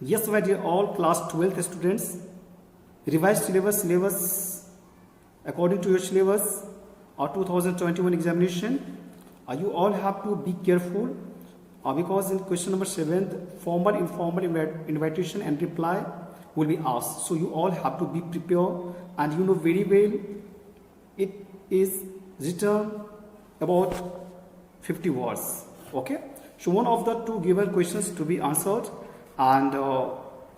Yes, my dear all class 12th students, revised syllabus according to your syllabus or 2021 examination. You all have to be careful because in question number 7, formal, informal invitation and reply will be asked. So you all have to be prepared, and you know very well it is written about 50 words. Okay, so one of the two given questions to be answered, and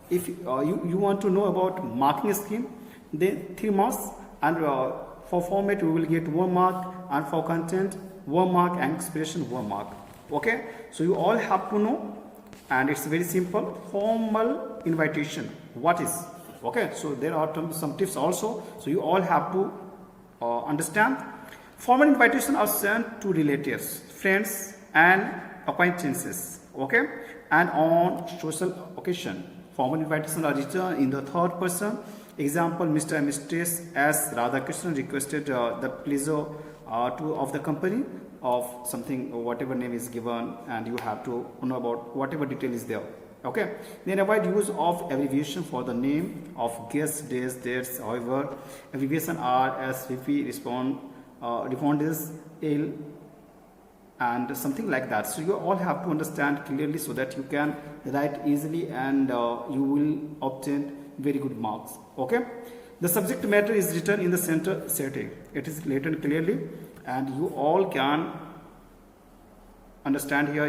if you want to know about marking scheme, then 3 marks, and for format we will get 1 mark, and for content 1 mark, and expression 1 mark. Okay, so you all have to know, and it's very simple. Formal invitation, what is? Okay, so there are some tips also, so you all have to understand. Formal invitations are sent to relatives, friends, and acquaintances. Okay, and on social occasion. Formal invitations are written in the third person. Example: Mr. and Mrs. S. Radhakrishnan requested the pleasure of the company of something, whatever name is given, and you have to know about whatever detail is there. Okay, then avoid use of abbreviation for the name of guests, days, dates. However, abbreviation are SVP, respondents, L, and something like that. So you all have to understand clearly so that you can write easily, and you will obtain very good marks. Okay, the subject matter is written in the center setting. It is written clearly, and you all can understand here.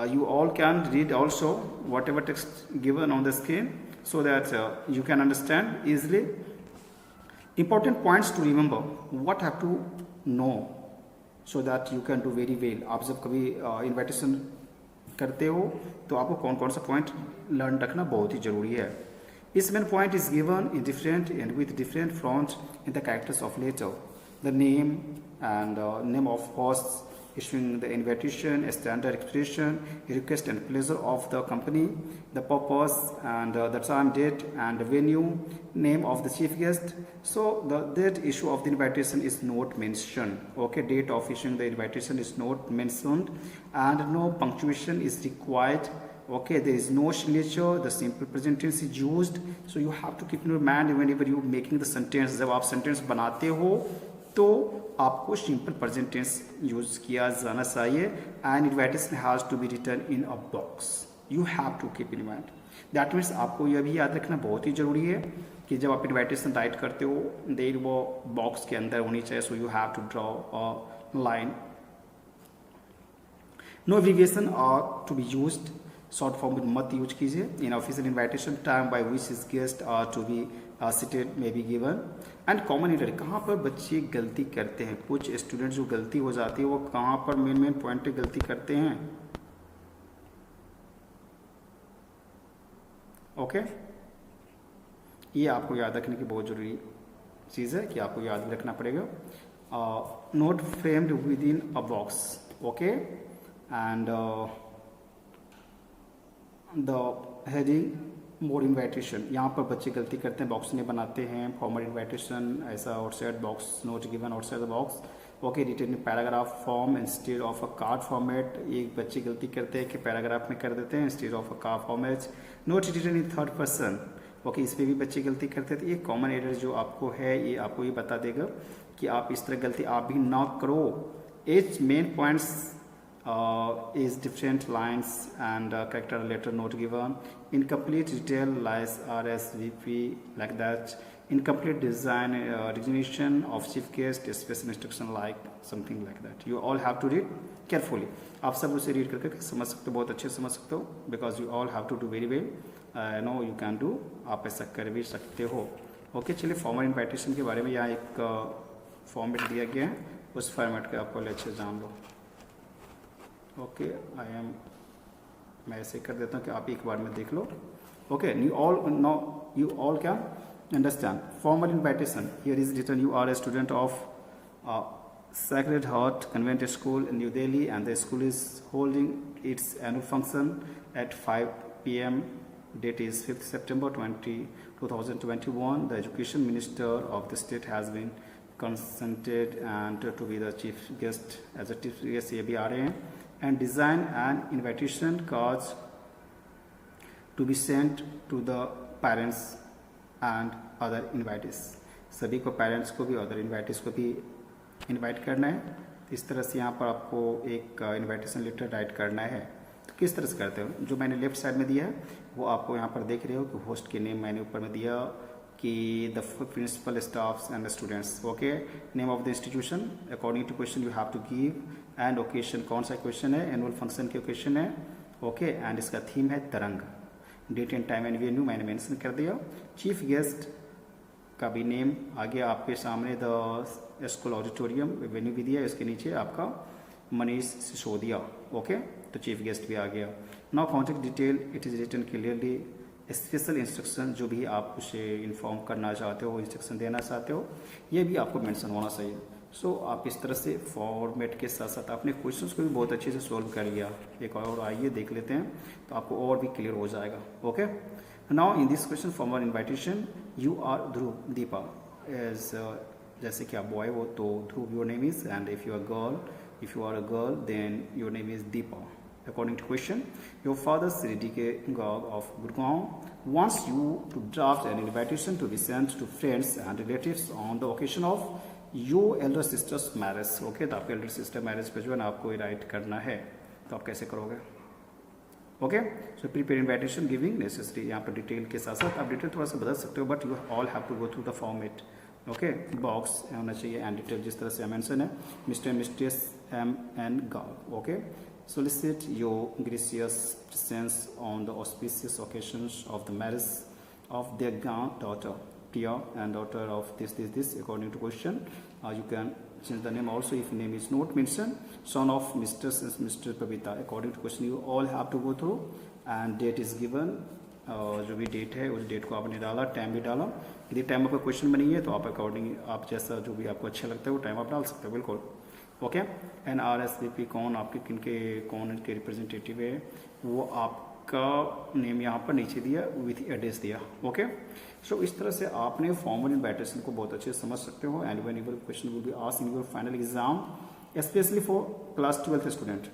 You all can read also whatever text given on the screen, so that you can understand easily. Important points to remember, what have to know, so that you can do very well. आप जब कभी invitation करते हो तो आपको कौन कौन सा पॉइंट लर्न रखना बहुत ही जरूरी है. Each main point is given in different and with different fonts in the characters of letter. The name and name of hosts issuing the invitation, a standard expression, request and pleasure of the company, the purpose and the time, date and venue, name of the chief guest. So the date issue of the invitation is not mentioned. Okay, date of issuing the invitation is not mentioned, and no punctuation is required. Okay, there is no signature, the simple present tense is used. So you have to keep in your mind whenever you making the sentence. जब आप sentence बनाते हो तो आपको simple present tense use किया जाना चाहिए, and invitation has to be written in a box. You have to keep in mind. That means आपको यह भी याद रखना बहुत ही जरूरी है कि जब आप इन्विटेशन राइट करते हो देर वो बॉक्स के अंदर होनी चाहिए. So you have to draw a line. No abbreviation are to be used. Short form मत यूज कीजिए. In official invitation time by which is guest are to be seated may be given. And common error, कहाँ पर बच्चे गलती करते हैं. कुछ student जो गलती हो जाती है वो कहाँ पर मेन पॉइंट पे गलती करते हैं. ओके, ये आपको याद रखने की बहुत जरूरी चीज़ है कि आपको याद रखना पड़ेगा. Note framed with in a box. Okay, and the heading more invitation. यहाँ पर बच्चे गलती करते हैं, बॉक्स नहीं बनाते हैं. फॉर्मल इन्वाइटेशन ऐसा outside box not given outside the box. Okay, written in paragraph form instead of a card format. एक बच्चे गलती करते हैं कि पैराग्राफ में कर देते हैं instead of a card format. Not written in third person. Okay, इस पर भी बच्चे गलती करते थे. ये कॉमन एरर जो आपको है ये आपको ये बता देगा कि आप इस तरह गलती आप भी ना करो. H main points is different lines and character letter note given. Incomplete detail lies RSVP like that. Incomplete design designation of chief guest, special instruction like something like that. You all have to read carefully. आप सब उसे read करके समझ सकते हो, बहुत अच्छे समझ सकते हो, because you all have to do very well. No, you can do. आप ऐसा कर भी सकते हो. ओके, चलिए फॉर्मल इन्विटेशन के बारे में यहाँ एक फॉर्मेट दिया गया है, उस फॉर्मेट के आपको अच्छे जान लो. ओके, मैं ऐसे कर देता हूँ कि आप एक बार में देख लो. Okay, you all can understand. Formal invitation here is written. You are a student of Sacred Heart Convent School in New Delhi, and the school is holding its annual function at 5 p.m. Date is 5th September 2021. The Education Minister of the state has been consented and to be the chief guest. As a chief guest ये भी आ रहे हैं. And design an invitation cards to be sent to the parents and other invitees. सभी को, parents को भी, other invitees को भी इनवाइट करना है। इस तरह से यहाँ पर आपको एक इनविटेशन लेटर राइट करना है। तो किस तरह से करते हो, जो मैंने लेफ्ट साइड में दिया है वो आपको यहाँ पर देख रहे हो कि होस्ट के नेम मैंने ऊपर में दिया कि the principal, staffs and students. Okay, name of the institution according to question you have to give, and occasion, कौन सा क्वेश्चन है, एनुअल फंक्शन के ओकेशन है। ओके, एंड इसका थीम है Tarang. Date and time and venue मैंने mention कर दिया। चीफ गेस्ट का भी नेम आ गया आपके सामने, द स्कूल ऑडिटोरियम, वेन्यू भी दिया, इसके नीचे आपका मनीष सिसोदिया। ओके, तो चीफ गेस्ट भी आ गया। Now contact detail, it is written clearly. Special instruction जो भी आप उसे इन्फॉर्म करना चाहते हो, इंस्ट्रक्शन देना चाहते हो, ये भी आपको मेंशन होना चाहिए। सो आप इस तरह से फॉर्मेट के साथ साथ आपने क्वेश्चंस को भी बहुत अच्छे से सॉल्व कर लिया। एक और आइए देख लेते हैं, तो आपको और भी क्लियर हो जाएगा। Okay, now in this question for our invitation, you are Dhruv Deepa as, जैसे कि आप बॉय हो तो Dhruv your name is, and if you are a girl then your name is Deepa. According to question, your father Sri D.K. Garg of Gurgaon wants you to draft an invitation to be sent to friends and relatives on the occasion of your elder sister's marriage. Okay, तो आपके elder sister marriage पे जो है ना आपको right करना है, तो आप कैसे करोगे? Okay, so prepare invitation giving necessary. यहाँ पर डिटेल के साथ साथ आप डिटेल थोड़ा सा बदल सकते हो, but you all have to go through the format. Okay, box होना चाहिए एंड डिटेल जिस तरह से मेंशन है, mister mistress M.N. Garg। Okay, solicit your gracious presence on the auspicious occasions of the marriage of their daughter Priya and daughter of this according to question. You can change the name also if name is not mentioned. Son of Mr. and Mr. Pavita according to question you all have to go through, and date is given। जो भी date है उस date को आपने डाला, time भी डाला। यदि टाइम आपका क्वेश्चन में नहीं है तो आप अकॉर्डिंग, आप जैसा जो भी आपको अच्छा लगता है वो टाइम आप डाल सकते हो, बिल्कुल। ओके, NRSVP कौन आपके कौन इनके रिप्रेजेंटेटिव है, वो आपका नेम यहाँ पर नीचे दिया, विथ एड्रेस दिया। ओके, सो इस तरह से आपने फॉर्मल इन्विटेशन को बहुत अच्छे से समझ सकते हो। And when your question will be asked in your final exam, specially for class 12th student,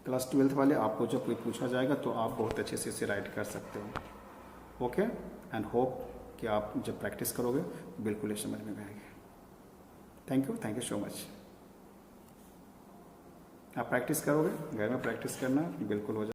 class 12th वाले, आपको जब कोई पूछा जाएगा तो आप बहुत अच्छे से इसे राइट कर सकते हो। ओके, एंड होप कि आप जब प्रैक्टिस करोगे बिल्कुल ये समझ में आएगी। Thank you so much. आप प्रैक्टिस करोगे, घर में प्रैक्टिस करना बिल्कुल हो जाए।